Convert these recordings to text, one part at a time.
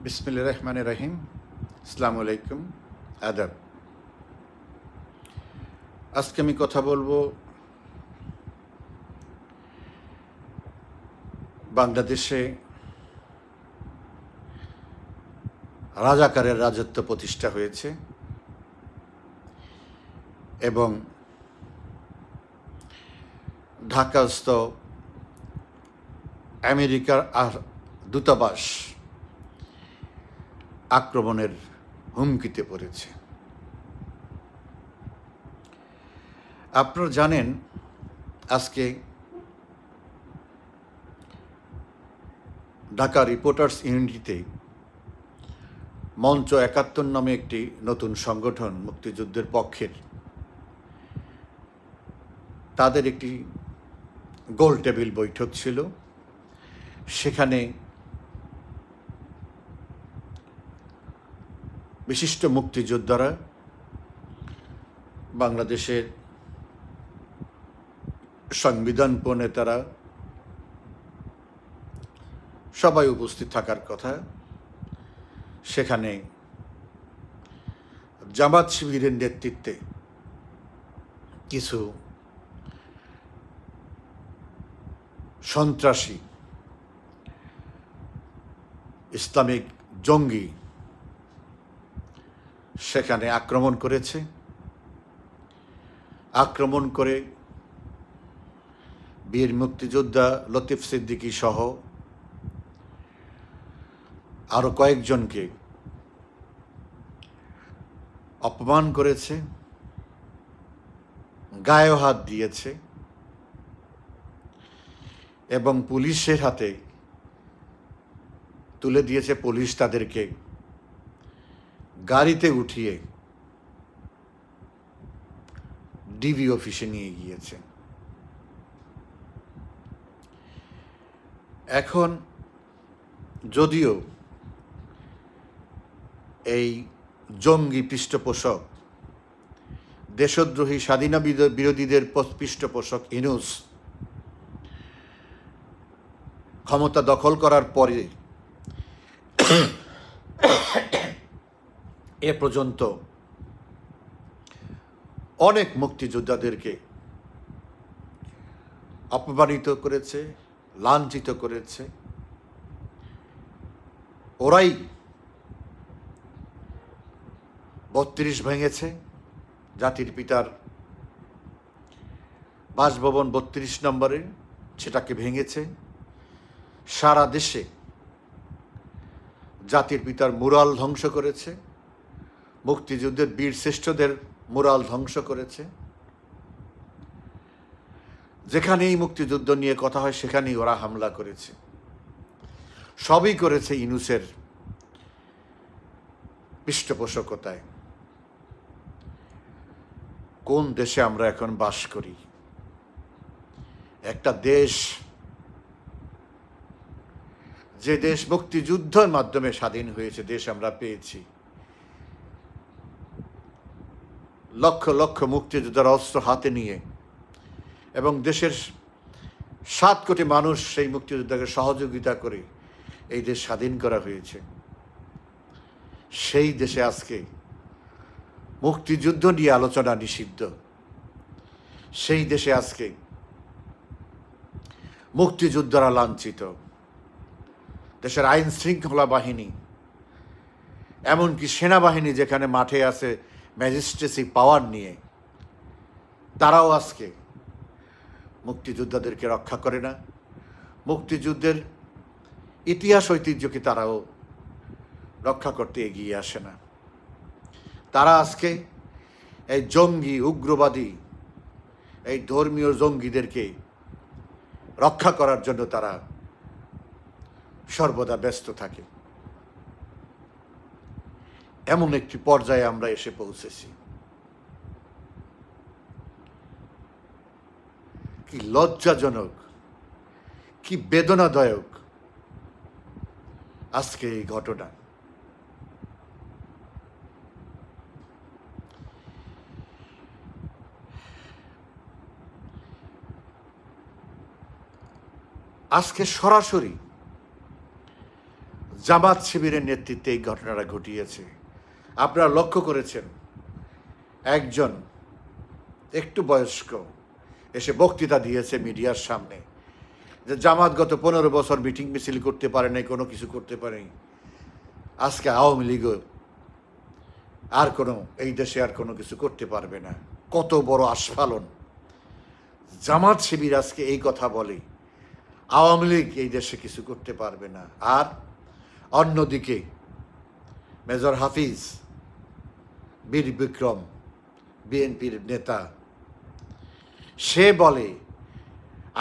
বিসমিল্লাহির রহমানির রহিম। আসসালামু আলাইকুম, আদাব। আজকে আমি কথা বলবো বাংলাদেশে রাজাকারের রাজত্ব প্রতিষ্ঠা হয়েছে এবং ঢাকাস্থ আমেরিকার দূতাবাস আক্রমণের হুমকিতে পড়েছে। আপনারা জানেন, আজকে ঢাকা রিপোর্টার্স ইউনিটিতে মঞ্চ ৭১ নামে একটি নতুন সংগঠন মুক্তিযুদ্ধের পক্ষের, তাদের একটি গোল টেবিল বৈঠক ছিল। সেখানে বিশিষ্ট মুক্তিযোদ্ধারা, বাংলাদেশের সংবিধান প্রণেতারা সবাই উপস্থিত থাকার কথা। সেখানে জামাত শিবিরের নেতৃত্বে কিছু সন্ত্রাসী ইসলামিক জঙ্গি সেখানে আক্রমণ করেছে। আক্রমণ করে বীর মুক্তিযোদ্ধা লতিফ সিদ্দিকী সহ আরো কয়েকজনকে অপমান করেছে, গায়ে হাত দিয়েছে এবং পুলিশের হাতে তুলে দিয়েছে। পুলিশ তাদেরকে গাড়িতে উঠিয়ে ডিবি অফিসে নিয়ে গিয়েছে। এখন যদিও এই জঙ্গি পৃষ্ঠপোষক, দেশদ্রোহী স্বাধীনতা বিরোধীদের পৃষ্ঠপোষক ইউনূস ক্ষমতা দখল করার পরে এ পর্যন্ত অনেক মুক্তিযোদ্ধাদেরকে অপমানিত করেছে, লাঞ্ছিত করেছে। ওরাই ৩২ ভেঙেছে, জাতির পিতার বাসভবন ৩২ নম্বরে, সেটাকে ভেঙেছে। সারা দেশে জাতির পিতার মুরাল ধ্বংস করেছে, মুক্তিযুদ্ধের বীর শ্রেষ্ঠদের মুরাল ধ্বংস করেছে। যেখানেই মুক্তিযুদ্ধ নিয়ে কথা হয় সেখানেই ওরা হামলা করেছে। সবই করেছে ইউনূসের পৃষ্ঠপোষকতায়। কোন দেশে আমরা এখন বাস করি? একটা দেশ, যে দেশ মুক্তিযুদ্ধের মাধ্যমে স্বাধীন হয়েছে, দেশ আমরা পেয়েছি। লক্ষ লক্ষ মুক্তিযোদ্ধার অস্ত্র হাতে নিয়ে এবং দেশের ৭ কোটি মানুষ সেই মুক্তিযোদ্ধাকে সহযোগিতা করে এই দেশ স্বাধীন করা হয়েছে। সেই দেশে আজকে মুক্তিযুদ্ধ নিয়ে আলোচনা নিষিদ্ধ। সেই দেশে আজকে মুক্তিযোদ্ধারা লাঞ্ছিত। দেশের আইন শৃঙ্খলা বাহিনী, এমনকি সেনাবাহিনী যেখানে মাঠে আছে ম্যাজিস্ট্রেসি পাওয়ার নিয়ে, তারাও আজকে মুক্তিযোদ্ধাদেরকে রক্ষা করে না। মুক্তিযুদ্ধের ইতিহাস ঐতিহ্যকে তারাও রক্ষা করতে এগিয়ে আসে না। তারা আজকে এই জঙ্গি, উগ্রবাদী, এই ধর্মীয় জঙ্গিদেরকে রক্ষা করার জন্য তারা সর্বদা ব্যস্ত থাকে। এমন একটি পর্যায়ে আমরা এসে পৌঁছেছি। কি লজ্জাজনক, কি বেদনাদায়ক আজকে এই ঘটনা। আজকে সরাসরি জামাত শিবিরের নেতৃত্বে এই ঘটনাটা ঘটিয়েছে। আপনারা লক্ষ্য করেছেন একজন একটু বয়স্ক এসে বক্তৃতা দিয়েছে মিডিয়ার সামনে যে জামাত গত 15 বছর মিটিং মিছিল করতে পারে নাই, কোনো কিছু করতে পারেনি, আজকে আওয়ামী লীগও আর কোনো এই দেশে আর কোনো কিছু করতে পারবে না। কত বড় আস্ফালন! জামাত শিবির আজকে এই কথা বলে আওয়ামী লীগ এই দেশে কিছু করতে পারবে না। আর অন্যদিকে মেজর হাফিজ বীর বিক্রম বিএনপির নেতা, সে বলে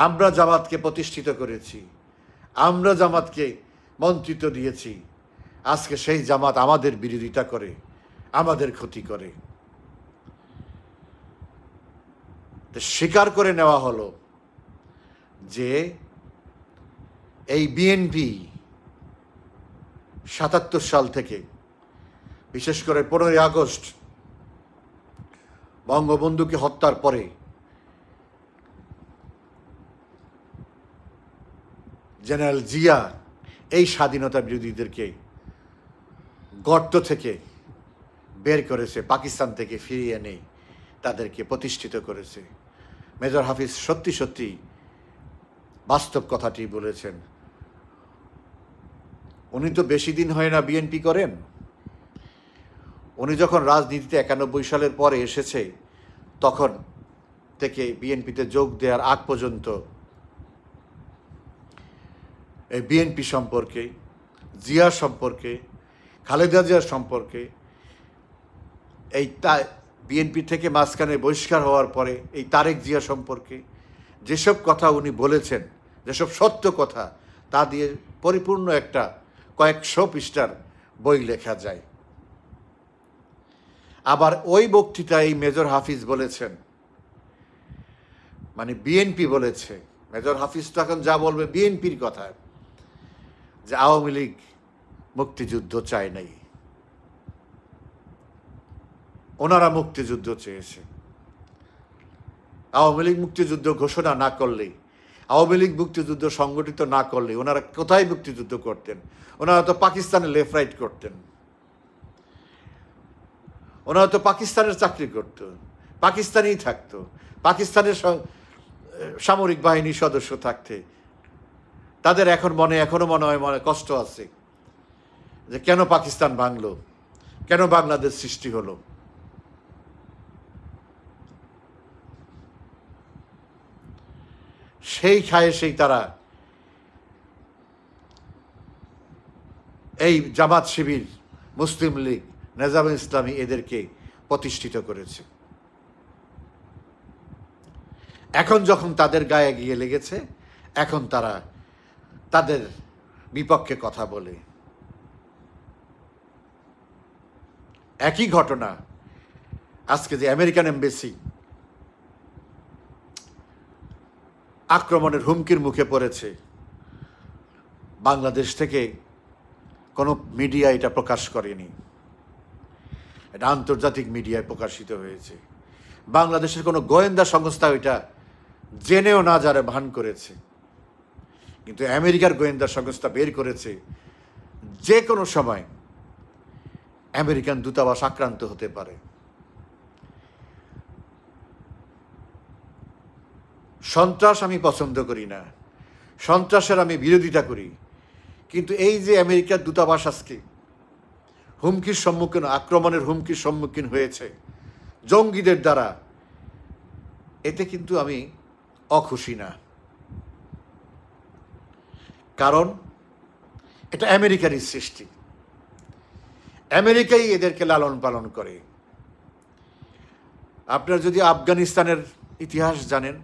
আমরা জামাতকে প্রতিষ্ঠিত করেছি, আমরা জামাতকে মন্ত্রিত্ব দিয়েছি, আজকে সেই জামাত আমাদের বিরোধিতা করে, আমাদের ক্ষতি করে। স্বীকার করে নেওয়া হলো যে এই বিএনপি ৭৭ সাল থেকে, বিশেষ করে 15ই আগস্ট বঙ্গবন্ধুকে হত্যার পরে জেনারেল জিয়া এই স্বাধীনতা বিরোধীদেরকে গর্ত থেকে বের করেছে, পাকিস্তান থেকে ফিরিয়ে এনে তাদেরকে প্রতিষ্ঠিত করেছে। মেজর হাফিজ সত্যি সত্যি বাস্তব কথাটি বলেছেন। উনি তো বেশি দিন হয় না বিএনপি করেন। উনি যখন রাজনীতিতে 91 সালের পরে এসেছে তখন থেকে বিএনপিতে যোগ দেওয়ার আগ পর্যন্ত এই বিএনপি সম্পর্কে, জিয়া সম্পর্কে, খালেদা জিয়ার সম্পর্কে, এই বিএনপি থেকে মাঝখানে বহিষ্কার হওয়ার পরে এই তারেক জিয়া সম্পর্কে যেসব কথা উনি বলেছেন, যেসব সত্য কথা, তা দিয়ে পরিপূর্ণ একটা কয়েকশো পৃষ্ঠার বই লেখা যায়। আবার ওই বক্তৃতায় এই মেজর হাফিজ বলেছেন, মানে বিএনপি বলেছে, মেজর হাফিজ তো এখন যা বলবে বিএনপির কথা, যে আওয়ামী লীগ মুক্তিযুদ্ধ চায় নাই, ওনারা মুক্তিযুদ্ধ চেয়েছে। আওয়ামী লীগ মুক্তিযুদ্ধ ঘোষণা না করলেই, আওয়ামী লীগ মুক্তিযুদ্ধ সংগঠিত না করলে ওনারা কোথায় মুক্তিযুদ্ধ করতেন? ওনারা তো পাকিস্তানে লেফট রাইট করতেন, ওনারা তো পাকিস্তানের চাকরি করত, পাকিস্তানেই থাকতো, পাকিস্তানের সামরিক বাহিনীর সদস্য থাকতে তাদের এখনো মনে হয় কষ্ট আছে যে কেন পাকিস্তান ভাঙলো, কেন বাংলাদেশ সৃষ্টি হলো। সেই খায়েশেই তারা এই জামাত শিবির, মুসলিম লীগ, নেজামে ইসলামী এদেরকে প্রতিষ্ঠিত করেছে। এখন যখন তাদের গায়ে গিয়ে লেগেছে, এখন তারা তাদের বিপক্ষে কথা বলে। একই ঘটনা আজকে যে আমেরিকান এমবেসি আক্রমণের হুমকির মুখে পড়েছে, বাংলাদেশ থেকে কোনো মিডিয়া এটা প্রকাশ করেনি, এটা আন্তর্জাতিক মিডিয়ায় প্রকাশিত হয়েছে। বাংলাদেশের কোনো গোয়েন্দা সংস্থা এটা জেনেও না যারা ভান করেছে, কিন্তু আমেরিকার গোয়েন্দা সংস্থা বের করেছে যে কোনো সময় আমেরিকান দূতাবাস আক্রান্ত হতে পারে। সন্ত্রাস আমি পছন্দ করি না, সন্ত্রাসের আমি বিরোধিতা করি, কিন্তু এই যে আমেরিকার দূতাবাস আজকে হুমকির সম্মুখীন, আক্রমণের হুমকির সম্মুখীন হয়েছে জঙ্গিদের দ্বারা, এতে কিন্তু আমি অখুশি না। কারণ এটা আমেরিকারই সৃষ্টি, আমেরিকাই এদেরকে লালন পালন করে। আপনারা যদি আফগানিস্তানের ইতিহাস জানেন,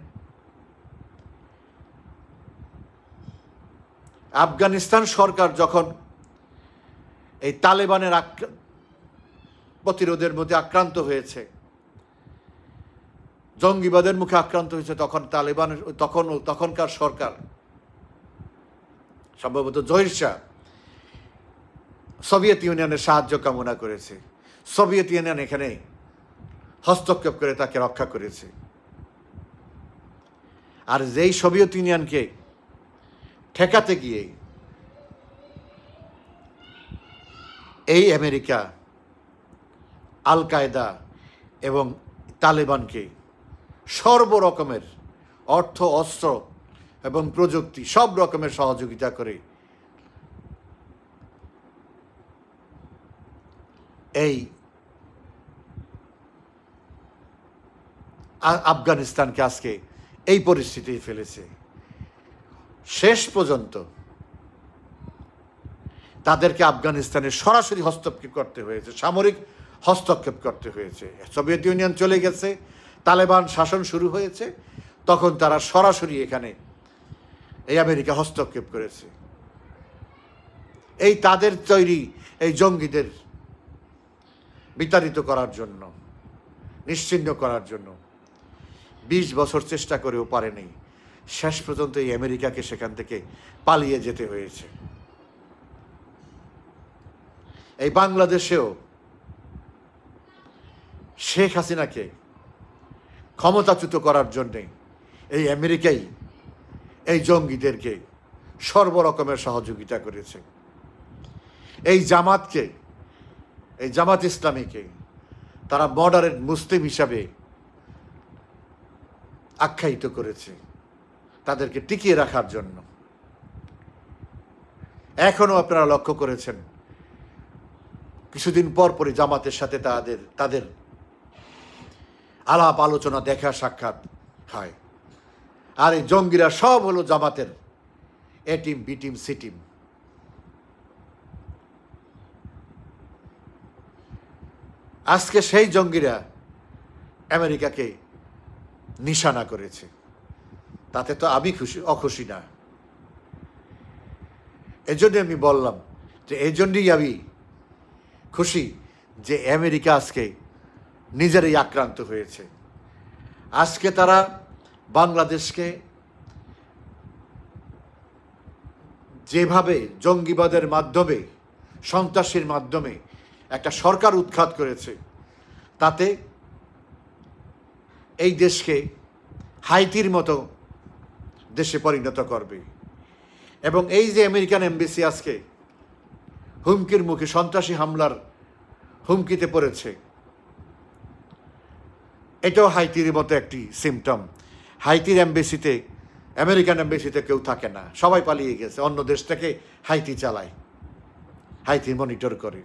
আফগানিস্তান সরকার যখন এই তালেবানের প্রতিরোধের মধ্যে আক্রান্ত হয়েছে, জঙ্গিবাদের মুখে আক্রান্ত হয়েছে, তখন তালেবানের তখনকার সরকার, সম্ভবত জহির শাহ, সোভিয়েত ইউনিয়নের সাহায্য কামনা করেছে। সোভিয়েত ইউনিয়ন এখানে হস্তক্ষেপ করে তাকে রক্ষা করেছে। আর যেই সোভিয়েত ইউনিয়নকে ঠেকাতে গিয়ে এই আমেরিকা আল কায়দা এবং তালেবানকে সর্বরকমের অর্থ, অস্ত্র এবং প্রযুক্তি সব রকমের সহযোগিতা করে এই আফগানিস্তানকে আজকে এই পরিস্থিতি ফেলেছে। শেষ পর্যন্ত তাদেরকে আফগানিস্তানে সরাসরি হস্তক্ষেপ করতে হয়েছে, সামরিক হস্তক্ষেপ করতে হয়েছে। সোভিয়েত ইউনিয়ন চলে গেছে, তালেবান শাসন শুরু হয়েছে, তখন তারা সরাসরি এখানে এই আমেরিকা হস্তক্ষেপ করেছে। এই তাদের তৈরি এই জঙ্গিদের বিতাড়িত করার জন্য, নিশ্চিহ্ন করার জন্য 20 বছর চেষ্টা করেও পারেনি। শেষ পর্যন্ত এই আমেরিকাকে সেখান থেকে পালিয়ে যেতে হয়েছে। এই বাংলাদেশেও শেখ হাসিনাকে ক্ষমতাচ্যুত করার জন্যে এই আমেরিকাই এই জঙ্গিদেরকে সর্বরকমের সহযোগিতা করেছে। এই জামাতকে, এই জামাত ইসলামীকে তারা মডারেট মুসলিম হিসাবে আখ্যায়িত করেছে তাদেরকে টিকিয়ে রাখার জন্য। এখনো আপনারা লক্ষ্য করেছেন কিছুদিন পর পরই জামাতের সাথে তাদের আলাপ আলোচনা, দেখা সাক্ষাৎ হয়। আর এই জঙ্গিরা সব হলো জামাতের A team, B team, C team. আজকে সেই জঙ্গিরা আমেরিকাকে নিশানা করেছে, তাতে তো আমি অখুশি না। এজন্য আমি বললাম যে এই জন্যই আমি খুশি যে আমেরিকা আজকে নিজেরাই আক্রান্ত হয়েছে। আজকে তারা বাংলাদেশকে যেভাবে জঙ্গিবাদের মাধ্যমে, সন্ত্রাসীর মাধ্যমে একটা সরকার উৎখাত করেছে, তাতে এই দেশকে হাইতির মতো দেশে পরিণত করবে। এবং এই যে আমেরিকান এমবেসি আজকে হুমকির মুখে, সন্ত্রাসী হামলার হুমকিতে পড়েছে, এটাও হাইতির মতো একটি সিমটম। হাইতির এমবেসিতে, আমেরিকান এমবেসিতে কেউ থাকে না, সবাই পালিয়ে গেছে, অন্য দেশ থেকে হাইতি চালায়, হাইতি মনিটর করে।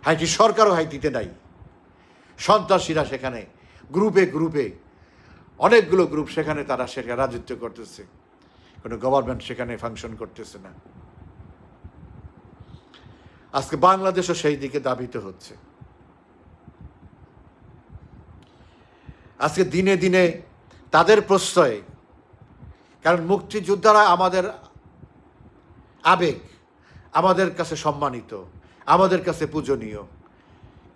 হাইতি সরকারও হাইতিতে নাই, সন্ত্রাসীরা সেখানে গ্রুপে গ্রুপে, অনেকগুলো গ্রুপ সেখানে, তারা সেখানে রাজত্ব করতেছে, কোনো গভর্নমেন্ট সেখানে ফাংশন করতেছে না। আজকে বাংলাদেশও সেই দিকে ধাবিত হচ্ছে। আজকে দিনে দিনে তাদের প্রশ্রয়ে, কারণ মুক্তিযোদ্ধারা আমাদের আবেগ, আমাদের কাছে সম্মানিত, আমাদের কাছে পূজনীয়,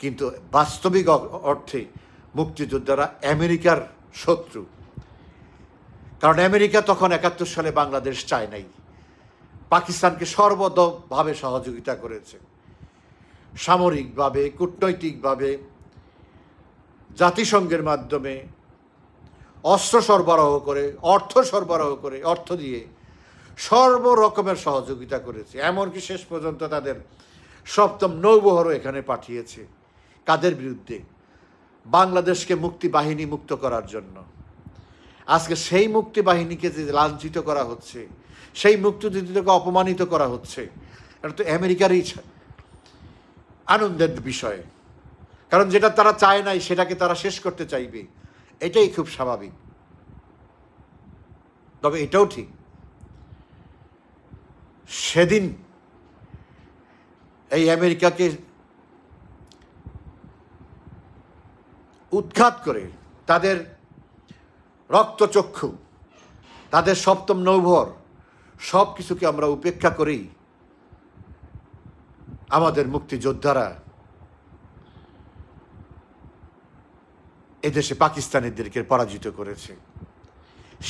কিন্তু বাস্তবিক অর্থে মুক্তিযোদ্ধারা আমেরিকার শত্রু। কারণ আমেরিকা তখন 71 সালে বাংলাদেশ চায় নাই, পাকিস্তানকে সর্বতভাবে সহযোগিতা করেছে, সামরিকভাবে, কূটনৈতিকভাবে, জাতিসংঘের মাধ্যমে অস্ত্র সরবরাহ করে, অর্থ দিয়ে সর্বরকমের সহযোগিতা করেছে। এমনকি শেষ পর্যন্ত তাদের 7ম নৌবহরও এখানে পাঠিয়েছে। কাদের বিরুদ্ধে? বাংলাদেশকে মুক্তি বাহিনী মুক্ত করার জন্য। আজকে সেই মুক্তি বাহিনীকে যে লাঞ্ছিত করা হচ্ছে, সেই মুক্তিযোদ্ধাকে অপমানিত করা হচ্ছে, এটা তো আমেরিকারই আনন্দের বিষয়। কারণ যেটা তারা চায় নাই সেটাকে তারা শেষ করতে চাইবে, এটাই খুব স্বাভাবিক। তবে এটাও ঠিক, সেদিন এই আমেরিকাকে উৎখাত করে তাদের রক্তচক্ষু, তাদের 7ম নৌবহর, সব কিছুকে আমরা উপেক্ষা করেই আমাদের মুক্তিযোদ্ধারা এদেশে পাকিস্তানিদেরকে পরাজিত করেছে।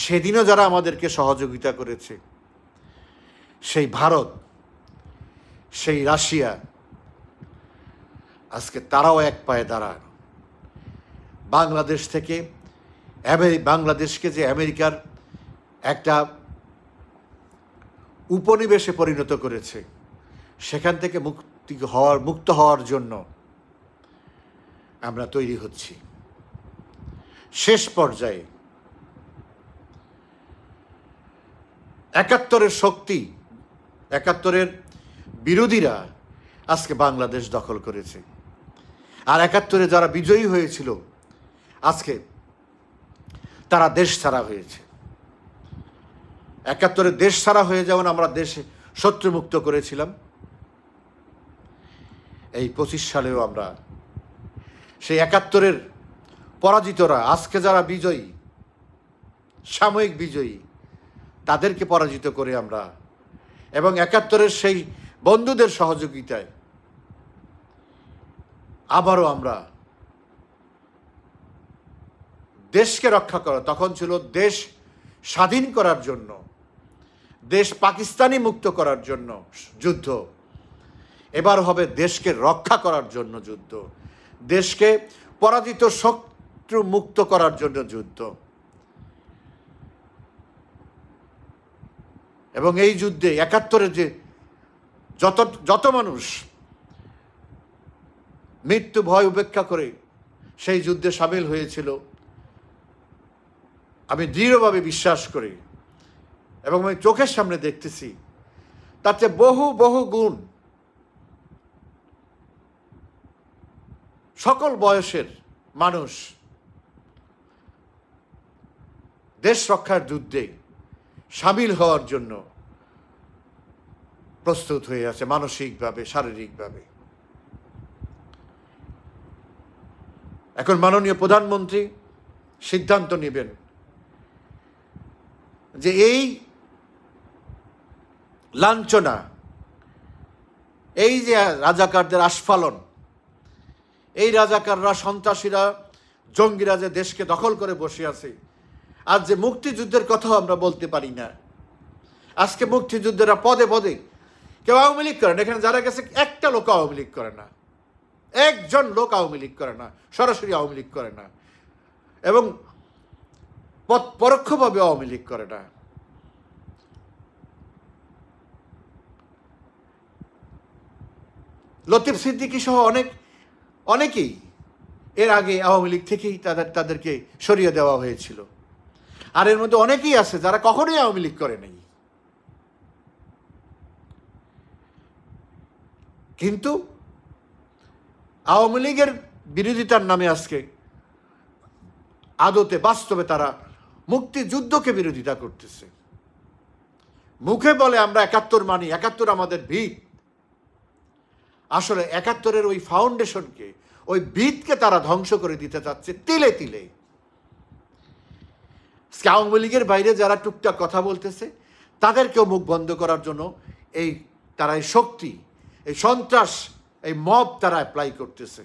সেদিনও যারা আমাদেরকে সহযোগিতা করেছে, সেই ভারত, সেই রাশিয়া, আজকে তারাও এক পায়ে দাঁড়ায়। বাংলাদেশকে যে আমেরিকার একটা উপনিবেশে পরিণত করেছে, সেখান থেকে মুক্ত হওয়ার জন্য আমরা তৈরি হচ্ছি। শেষ পর্যায়ে ৭১-এর শক্তি, ৭১-এর বিরোধীরা আজকে বাংলাদেশ দখল করেছে। আর ৭১-এ যারা বিজয়ী হয়েছিল আজকে তারা দেশ ছাড়া হয়েছে। ৭১-এ দেশ ছাড়া হয়ে যেমন আমরা দেশে শত্রুমুক্ত করেছিলাম, এই ২৫ সালেও আমরা সেই ৭১-এর পরাজিতরা আজকে যারা বিজয়ী, সাময়িক বিজয়ী, তাদেরকে পরাজিত করে আমরা এবং ৭১-এর সেই বন্ধুদের সহযোগিতায় আবারও আমরা দেশকে রক্ষা করা, তখন ছিল দেশ স্বাধীন করার জন্য, দেশ পাকিস্তানি মুক্ত করার জন্য যুদ্ধ, এবার হবে দেশকে রক্ষা করার জন্য যুদ্ধ, দেশকে পরাজিত শত্রু মুক্ত করার জন্য যুদ্ধ। এবং এই যুদ্ধে ৭১-এর যে যত মানুষ মৃত্যু ভয় উপেক্ষা করে সেই যুদ্ধে সামিল হয়েছিল, আমি দৃঢ়ভাবে বিশ্বাস করি এবং আমি চোখের সামনে দেখতেছি, তার চেয়ে বহু বহু গুণ সকল বয়সের মানুষ দেশ রক্ষার যুদ্ধে সামিল হওয়ার জন্য প্রস্তুত হয়ে আছে, মানসিকভাবে, শারীরিকভাবে। এখন মাননীয় প্রধানমন্ত্রী সিদ্ধান্ত নেবেন যে এই লাঞ্ছনা, এই যে রাজাকারদের আস্ফালন, এই রাজাকাররা, সন্ত্রাসীরা, জঙ্গিরা যে দেশকে দখল করে বসে আছে, আজ যে মুক্তিযুদ্ধের কথাও আমরা বলতে পারি না। আজকে মুক্তিযুদ্ধেরা পদে পদে, কেউ আওয়ামী লীগ করে না, এখানে যারা গেছে একটা লোক আওয়ামী লীগ করে না, একজন লোক আওয়ামী লীগ করে না, সরাসরি আওয়ামী লীগ করে না এবং পরোক্ষভাবে আওয়ামী লীগ করে না। লতিফ সিদ্দিকী সহ অনেকেই এর আগে আওয়ামী লীগ থেকেই তাদেরকে সরিয়ে দেওয়া হয়েছিল। আর এর মধ্যে অনেকেই আছে যারা কখনোই আওয়ামী লীগ করে নাই, কিন্তু আওয়ামী লীগের বিরোধিতার নামে আজকে আদতে বাস্তবে তারা মুক্তিযুদ্ধকে বিরোধিতা করতেছে। মুখে বলে আমরা ৭১ মানি, ৭১ আমাদের ভিত, আসলে ৭১-এর ওই ফাউন্ডেশনকে, ওই ভিতকে তারা ধ্বংস করে দিতে চাচ্ছে তিলে তিলে। আওয়ামী লীগের বাইরে যারা টুকটাক কথা বলতেছে তাদেরকেও মুখ বন্ধ করার জন্য তারা এই শক্তি, এই সন্ত্রাস, এই মব তারা অ্যাপ্লাই করতেছে।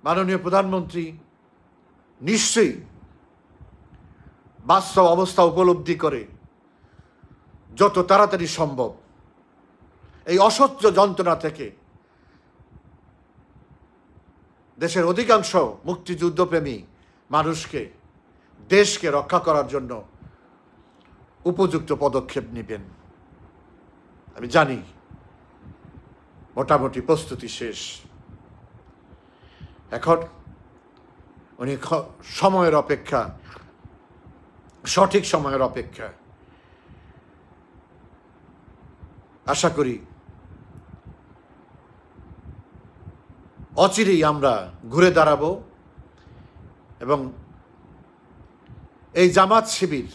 মাননীয় প্রধানমন্ত্রী নিশ্চয়ই বাস্তব অবস্থা উপলব্ধি করে যত তাড়াতাড়ি সম্ভব এই অসহ্য যন্ত্রণা থেকে দেশের অধিকাংশ মুক্তিযুদ্ধপ্রেমী মানুষকে, দেশকে রক্ষা করার জন্য উপযুক্ত পদক্ষেপ নেবেন। আমি জানি মোটামুটি প্রস্তুতি শেষ। এখন উনি সময়ের অপেক্ষা, সঠিক সময়ের অপেক্ষা। আশা করি অচিরেই আমরা ঘুরে দাঁড়াবো এবং এই জামাত শিবির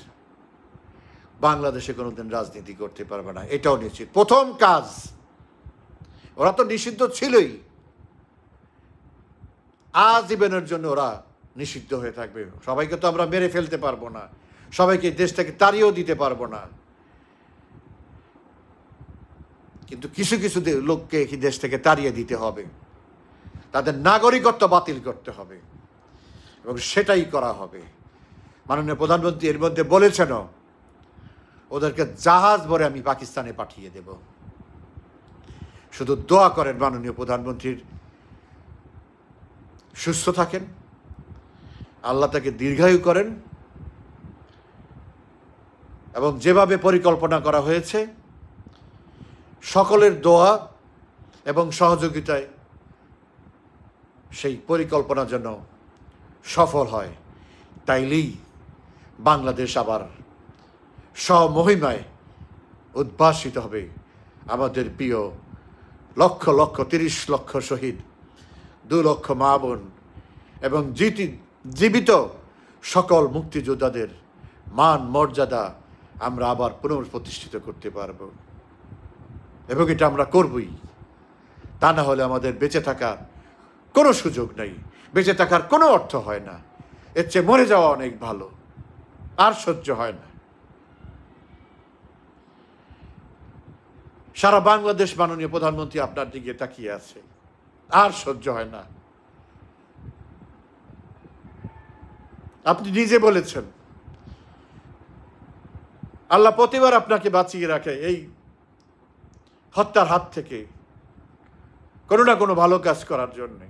বাংলাদেশে কোনোদিন রাজনীতি করতে পারবে না, এটাও নিশ্চিত। প্রথম কাজ, ওরা তো নিষিদ্ধ ছিলই, আজীবনের জন্য ওরা নিষিদ্ধ হয়ে থাকবে। সবাইকে তো আমরা মেরে ফেলতে পারবো না, সবাইকে দেশ থেকে তাড়িয়েও দিতে পারবো না, কিন্তু কিছু কিছু লোককে কি দেশ থেকে তাড়িয়ে দিতে হবে, তাদের নাগরিকত্ব বাতিল করতে হবে এবং সেটাই করা হবে। মাননীয় প্রধানমন্ত্রী এর মধ্যে বলেছেন ওদেরকে জাহাজ ভরে আমি পাকিস্তানে পাঠিয়ে দেব। শুধু দোয়া করেন মাননীয় প্রধানমন্ত্রীর সুস্থ থাকেন আল্লাহ তাকে দীর্ঘায়ু করেন এবং যেভাবে পরিকল্পনা করা হয়েছে সকলের দোয়া এবং সহযোগিতায় সেই পরিকল্পনা যেন সফল হয়, তাইলেই বাংলাদেশ আবার স্বমহিমায় উদ্ভাসিত হবে। আমাদের প্রিয় লক্ষ লক্ষ 30 লক্ষ শহীদ, 2 লক্ষ মা বোন এবং জীবিত সকল মুক্তিযোদ্ধাদের মান মর্যাদা আমরা আবার পুনঃপ্রতিষ্ঠিত করতে পারব, এবং এটা আমরা করবই। তা না হলে আমাদের বেঁচে থাকার কোনো সুযোগ নেই, বেঁচে থাকার কোনো অর্থ হয় না। এর চেয়ে মরে যাওয়া অনেক ভালো, আর সহ্য হয় না। সারা বাংলাদেশ মাননীয় প্রধানমন্ত্রী আপনার দিকে তাকিয়ে আছে, আর সহ্য হয় না। আপনি নিজে বলেছেন আল্লাহ প্রতিবার আপনাকে বাঁচিয়ে রাখে এই হত্যার হাত থেকে, কোনো না কোনো ভালো কাজ করার জন্যে।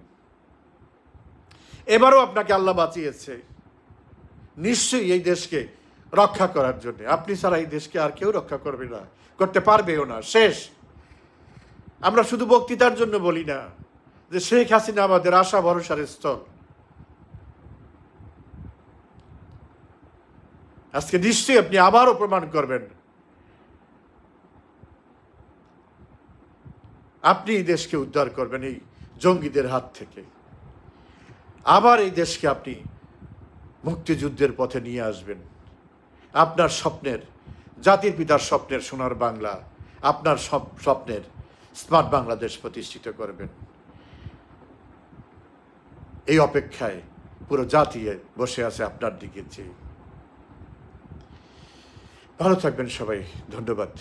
এবারও আপনাকে আল্লাহ বাঁচিয়েছে নিশ্চয়ই এই দেশকে রক্ষা করার জন্য। আপনি ছাড়া এই দেশকে আর কেউ রক্ষা করবে না, করতে পারবেও না। শেষ। আমরা শুধু বক্তৃতার জন্য বলি না যে শেখ হাসিনা আমাদের আশা ভরসার স্থল। আজকে নিশ্চয়ই আপনি আবারও প্রমাণ করবেন আপনি এই দেশকে উদ্ধার করবেন এই জঙ্গিদের হাত থেকে। আবার এই দেশকে আপনি মুক্তিযুদ্ধের পথে নিয়ে আসবেন। আপনার স্বপ্নের, জাতির পিতার স্বপ্নের সোনার বাংলা, আপনার স্বপ্নের স্মার্ট বাংলাদেশ প্রতিষ্ঠিত করবেন। এই অপেক্ষায় পুরো জাতি বসে আছে আপনার দিকে চেয়ে। ভালো থাকবেন সবাই, ধন্যবাদ।